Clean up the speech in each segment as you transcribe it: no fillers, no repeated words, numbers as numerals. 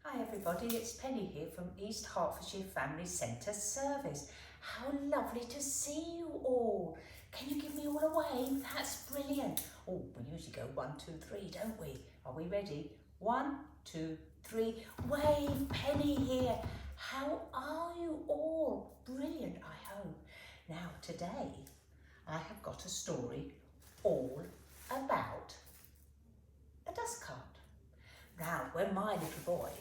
Hi everybody, it's Penny here from East Hertfordshire Family Centre Service. How lovely to see you all. Can you give me all a wave? That's brilliant. Oh, we usually go 1, 2, 3, don't we? Are we ready? 1, 2, 3, wave. Penny here. How are you all? Brilliant, I hope. Now today I have got a story all about a dust cart. Now, when my little boy,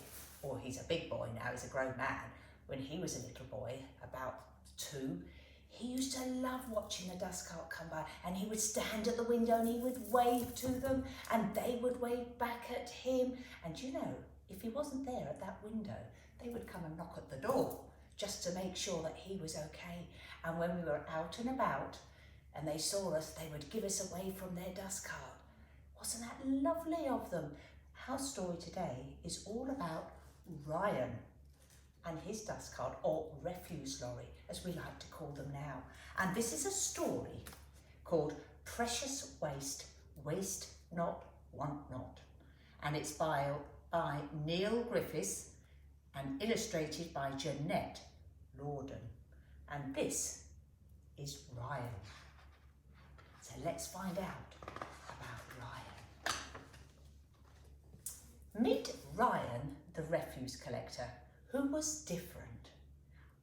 or he's a big boy now, he's a grown man, when he was a little boy, about 2, he used to love watching the dust cart come by, and he would stand at the window and he would wave to them and they would wave back at him. And you know, if he wasn't there at that window, they would come and knock at the door just to make sure that he was okay. And when we were out and about and they saw us, they would give us a wave from their dust cart. Wasn't that lovely of them? Our story today is all about Ryan and his dust cart, or refuse lorry, as we like to call them now. And this is a story called Precious Waste, Waste Not, Want Not. And it's by Neil Griffiths and illustrated by Jeanette Lorden. And this is Ryan. So let's find out about Ryan. Meet Ryan, the refuse collector, who was different.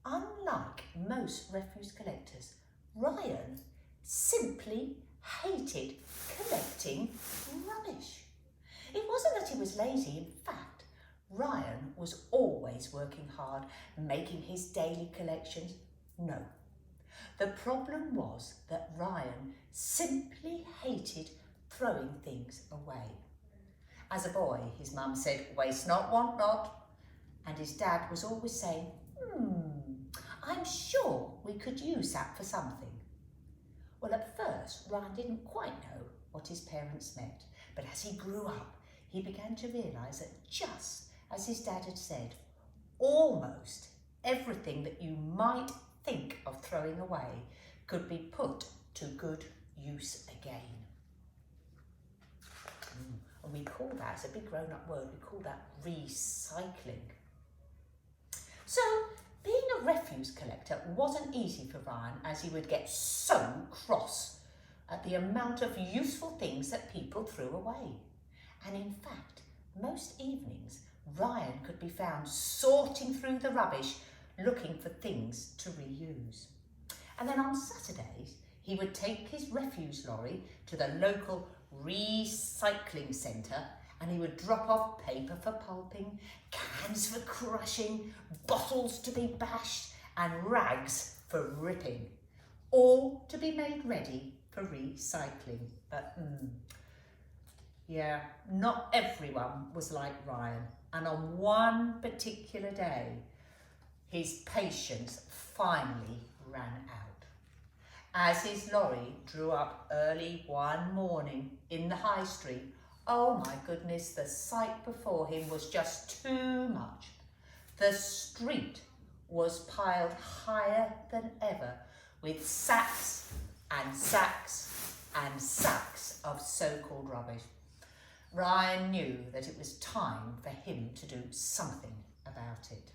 Unlike most refuse collectors, Ryan simply hated collecting rubbish. It wasn't that he was lazy. In fact, Ryan was always working hard, making his daily collections. No. The problem was that Ryan simply hated throwing things away. As a boy, his mum said, waste not, want not. And his dad was always saying, I'm sure we could use that for something. Well, at first, Ryan didn't quite know what his parents meant. But as he grew up, he began to realise that just as his dad had said, almost everything that you might think of throwing away could be put to good use again. And we call that, it's a big grown-up word, we call that recycling. So, being a refuse collector wasn't easy for Ryan, as he would get so cross at the amount of useful things that people threw away. And in fact, most evenings, Ryan could be found sorting through the rubbish, looking for things to reuse. And then on Saturdays, he would take his refuse lorry to the local recycling centre, and he would drop off paper for pulping, cans for crushing, bottles to be bashed, and rags for ripping, all to be made ready for recycling. But yeah, not everyone was like Ryan, and on one particular day, his patience finally ran out. As his lorry drew up early one morning in the high street, oh my goodness, the sight before him was just too much. The street was piled higher than ever with sacks and sacks and sacks of so-called rubbish. Ryan knew that it was time for him to do something about it.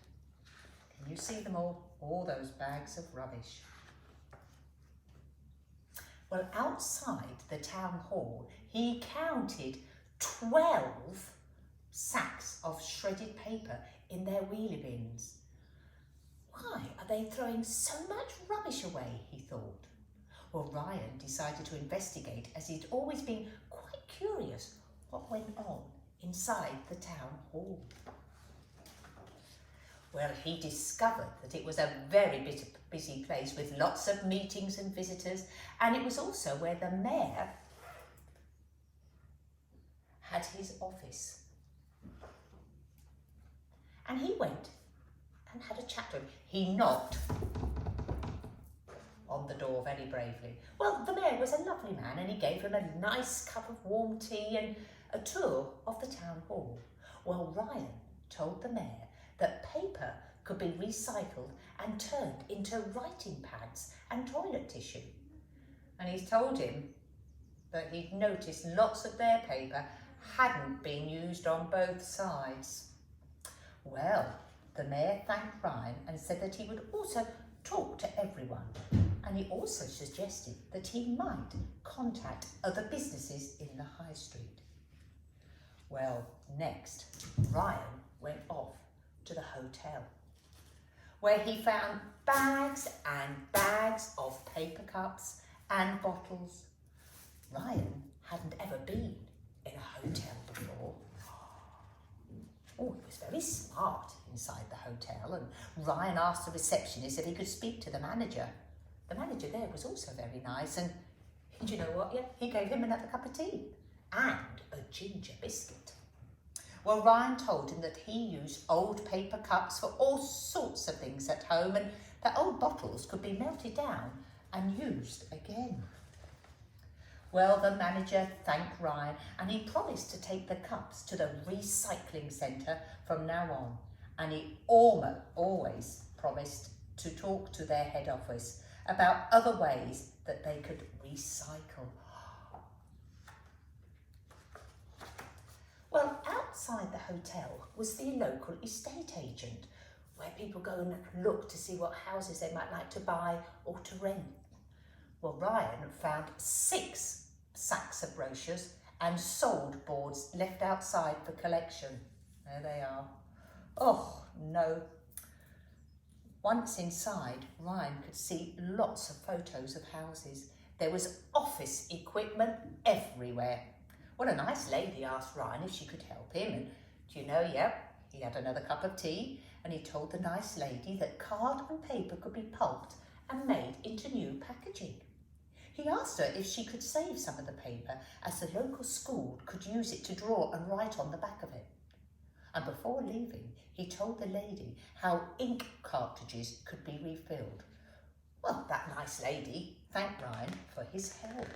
Can you see them all those bags of rubbish? Well, outside the town hall, he counted 12 sacks of shredded paper in their wheelie bins. Why are they throwing so much rubbish away, he thought. Well, Ryan decided to investigate, as he'd always been quite curious what went on inside the town hall. Well, he discovered that it was a very busy place with lots of meetings and visitors, and it was also where the mayor had his office. And he went and had a chat to him. He knocked on the door very bravely. Well, the mayor was a lovely man, and he gave him a nice cup of warm tea and a tour of the town hall. Well, Ryan told the mayor that paper could be recycled and turned into writing pads and toilet tissue. And he's told him that he'd noticed lots of their paper hadn't been used on both sides. Well, the mayor thanked Ryan and said that he would also talk to everyone, and he also suggested that he might contact other businesses in the high street. Well, next, Ryan went off to the hotel, where he found bags and bags of paper cups and bottles. Ryan hadn't ever been in a hotel before. Oh, it was very smart inside the hotel, and Ryan asked the receptionist if he could speak to the manager. The manager there was also very nice, and do you know what? Yeah, he gave him another cup of tea and a ginger biscuit. Well, Ryan told him that he used old paper cups for all sorts of things at home, and that old bottles could be melted down and used again. Well, the manager thanked Ryan, and he promised to take the cups to the recycling centre from now on. And he always promised to talk to their head office about other ways that they could recycle. Well, outside the hotel was the local estate agent, where people go and look to see what houses they might like to buy or to rent. Well, Ryan found 6 sacks of brochures and sold boards left outside for collection. There they are. Oh, no. Once inside, Ryan could see lots of photos of houses. There was office equipment everywhere. Well, a nice lady asked Ryan if she could help him, and do you know, he had another cup of tea, and he told the nice lady that card and paper could be pulped and made into new packaging. He asked her if she could save some of the paper, as the local school could use it to draw and write on the back of it. And before leaving, he told the lady how ink cartridges could be refilled. Well, that nice lady thanked Ryan for his help.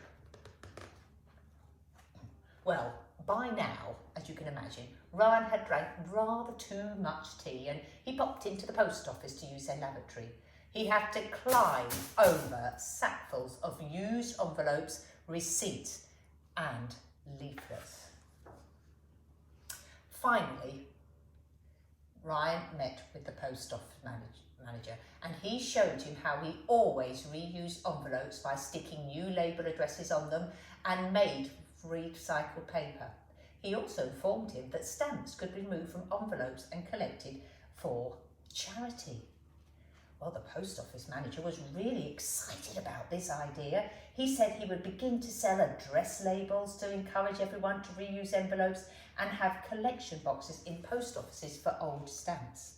Well, by now, as you can imagine, Ryan had drank rather too much tea, and he popped into the post office to use their lavatory. He had to climb over sackfuls of used envelopes, receipts and leaflets. Finally, Ryan met with the post office manager, and he showed him how he always reused envelopes by sticking new label addresses on them and made recycled paper. He also informed him that stamps could be removed from envelopes and collected for charity. Well, the post office manager was really excited about this idea. He said he would begin to sell address labels to encourage everyone to reuse envelopes and have collection boxes in post offices for old stamps.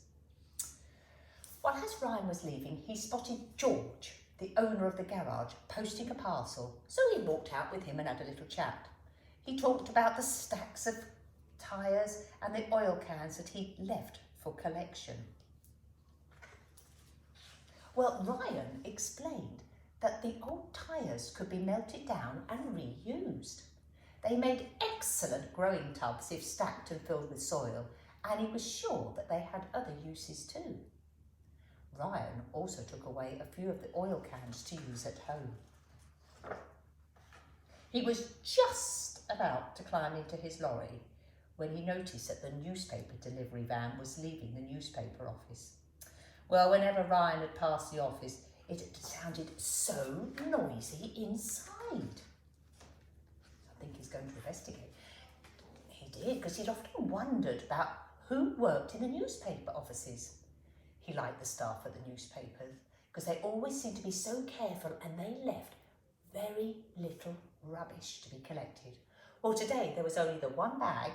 Well, as Ryan was leaving, he spotted George, the owner of the garage, posting a parcel, so he walked out with him and had a little chat. He talked about the stacks of tyres and the oil cans that he'd left for collection. Well, Ryan explained that the old tyres could be melted down and reused. They made excellent growing tubs if stacked and filled with soil, and he was sure that they had other uses too. Ryan also took away a few of the oil cans to use at home. He was just about to climb into his lorry when he noticed that the newspaper delivery van was leaving the newspaper office. Well, whenever Ryan had passed the office, it sounded so noisy inside. I think he's going to investigate. He did, because he'd often wondered about who worked in the newspaper offices. He liked the staff at the newspapers because they always seemed to be so careful, and they left very little rubbish to be collected. Well, today there was only the one bag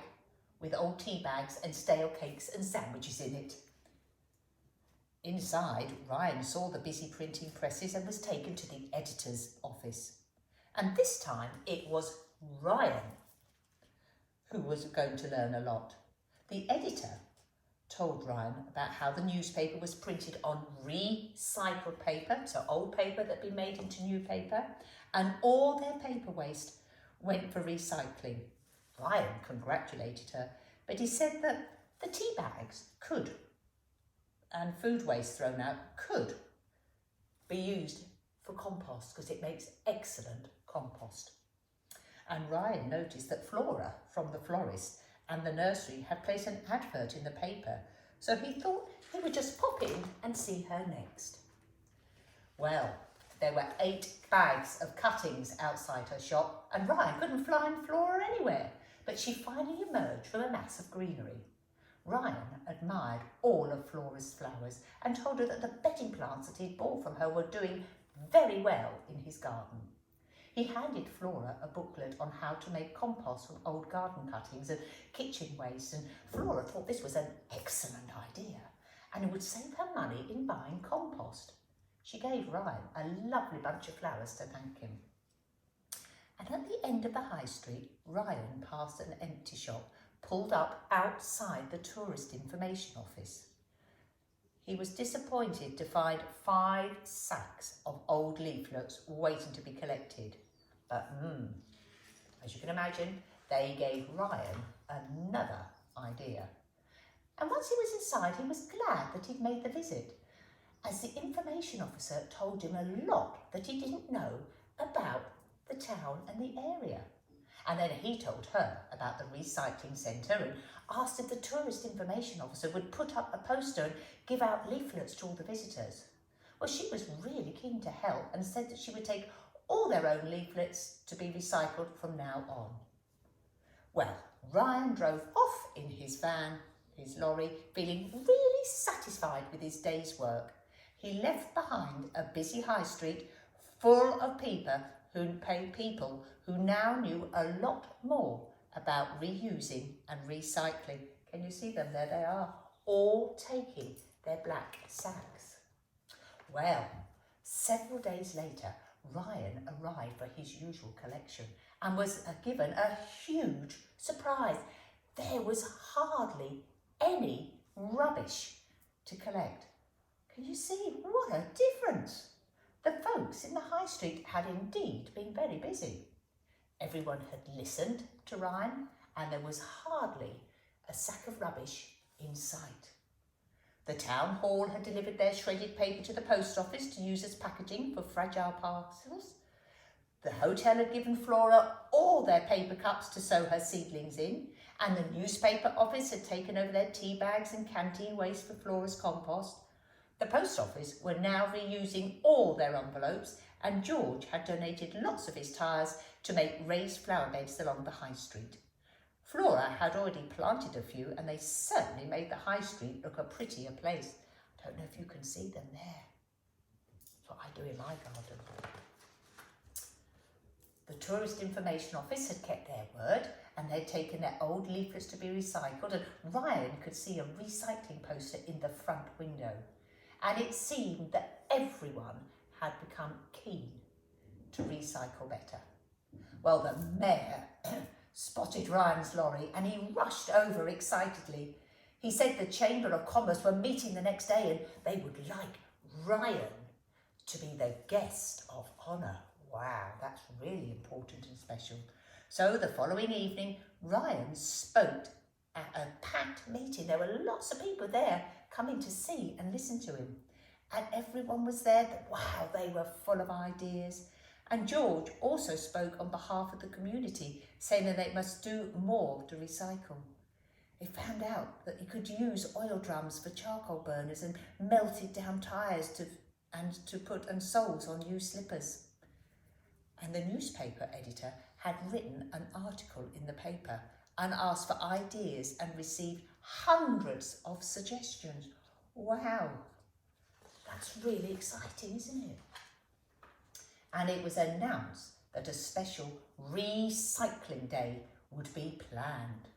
with old tea bags and stale cakes and sandwiches in it. Inside, Ryan saw the busy printing presses and was taken to the editor's office. And this time it was Ryan who was going to learn a lot. The editor told Ryan about how the newspaper was printed on recycled paper, so old paper that had been made into new paper, and all their paper waste went for recycling. Ryan congratulated her, but he said that the tea bags and food waste thrown out could be used for compost because it makes excellent compost. And Ryan noticed that Flora from the florist and the nursery had placed an advert in the paper so he thought he would just pop in and see her next. Well, there were 8 bags of cuttings outside her shop, and Ryan couldn't find Flora anywhere, but she finally emerged from a mass of greenery. Ryan admired all of Flora's flowers and told her that the bedding plants that he'd bought from her were doing very well in his garden. He handed Flora a booklet on how to make compost from old garden cuttings and kitchen waste, and Flora thought this was an excellent idea and it would save her money in buying compost. She gave Ryan a lovely bunch of flowers to thank him. And at the end of the high street, Ryan passed an empty shop, pulled up outside the tourist information office. He was disappointed to find 5 sacks of old leaflets waiting to be collected. But as you can imagine, they gave Ryan another idea. And once he was inside, he was glad that he'd made the visit, as the information officer told him a lot that he didn't know about the town and the area. And then he told her about the recycling centre and asked if the tourist information officer would put up a poster and give out leaflets to all the visitors. Well, she was really keen to help and said that she would take all their own leaflets to be recycled from now on. Well, Ryan drove off in his van, his lorry, feeling really satisfied with his day's work. He left behind a busy high street full of people who now knew a lot more about reusing and recycling. Can you see them? There they are, all taking their black sacks. Well, several days later, Ryan arrived for his usual collection and was given a huge surprise. There was hardly any rubbish to collect. Can you see what a difference? The folks in the high street had indeed been very busy. Everyone had listened to Ryan and there was hardly a sack of rubbish in sight. The town hall had delivered their shredded paper to the post office to use as packaging for fragile parcels. The hotel had given Flora all their paper cups to sow her seedlings in, and the newspaper office had taken over their tea bags and canteen waste for Flora's compost. The post office were now reusing all their envelopes, and George had donated lots of his tyres to make raised flower beds along the high street. Flora had already planted a few, and they certainly made the high street look a prettier place. I don't know if you can see them there. That's what I do in my garden. The Tourist Information Office had kept their word, and they'd taken their old leaflets to be recycled, and Ryan could see a recycling poster in the front window. And it seemed that everyone had become keen to recycle better. Well, the mayor spotted Ryan's lorry and he rushed over excitedly. He said the Chamber of Commerce were meeting the next day and they would like Ryan to be the guest of honour. Wow, that's really important and special. So the following evening, Ryan spoke at a packed meeting. There were lots of people there coming to see and listen to him. And everyone was there. Wow, they were full of ideas. And George also spoke on behalf of the community, saying that they must do more to recycle. He found out that he could use oil drums for charcoal burners and melted down tyres to put soles on used slippers. And the newspaper editor had written an article in the paper and asked for ideas and received hundreds of suggestions. Wow, that's really exciting, isn't it? And it was announced that a special recycling day would be planned.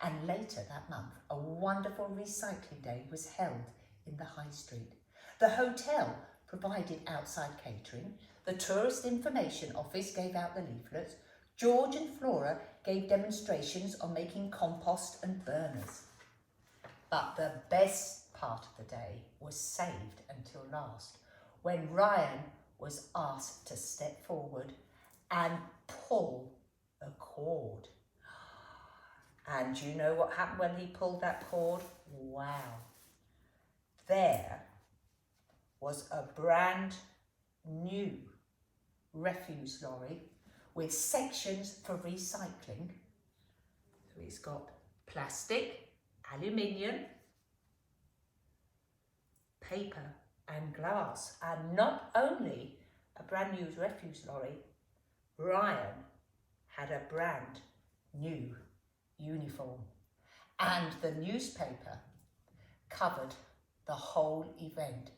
And later that month, a wonderful recycling day was held in the high street. The hotel provided outside catering. The Tourist Information Office gave out the leaflets. George and Flora gave demonstrations on making compost and burners. But the best part of the day was saved until last, when Ryan was asked to step forward and pull a cord. And you know what happened when he pulled that cord? Wow. There was a brand new refuse lorry with sections for recycling. So it's got plastic, aluminium, paper and glass, and not only a brand new refuse lorry, Ryan had a brand new uniform, and the newspaper covered the whole event,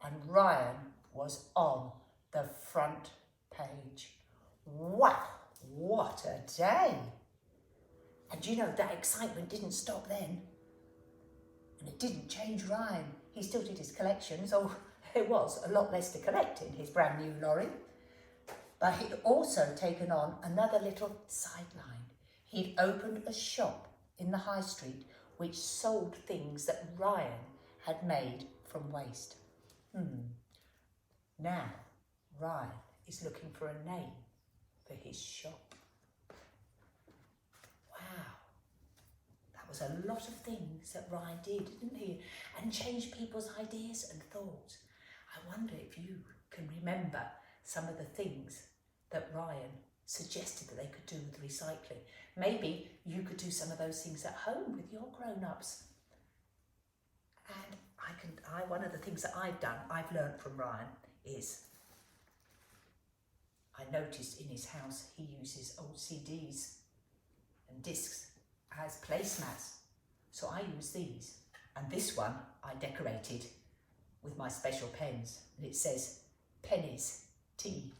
and Ryan was on the front page. Wow, what a day! And you know, that excitement didn't stop then. And it didn't change Ryan. He still did his collections. Oh, there was a lot less to collect in his brand new lorry. But he'd also taken on another little sideline. He'd opened a shop in the high street which sold things that Ryan had made from waste. Now, Ryan is looking for a name for his shop. Wow, that was a lot of things that Ryan did, didn't he? And changed people's ideas and thoughts. I wonder if you can remember some of the things that Ryan suggested that they could do with recycling. Maybe you could do some of those things at home with your grown-ups. And one of the things that I've learned from Ryan is, I noticed in his house he uses old CDs and discs as placemats. So I use these, and this one I decorated with my special pens, and it says pennies tea.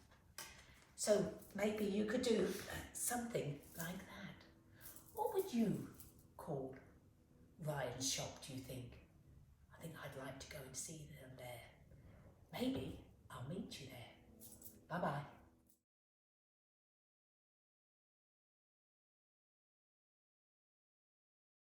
So maybe you could do something like that. What would you call Ryan's shop, do you think? I think I'd like to go and see them there. Maybe I'll meet you there. Bye-bye.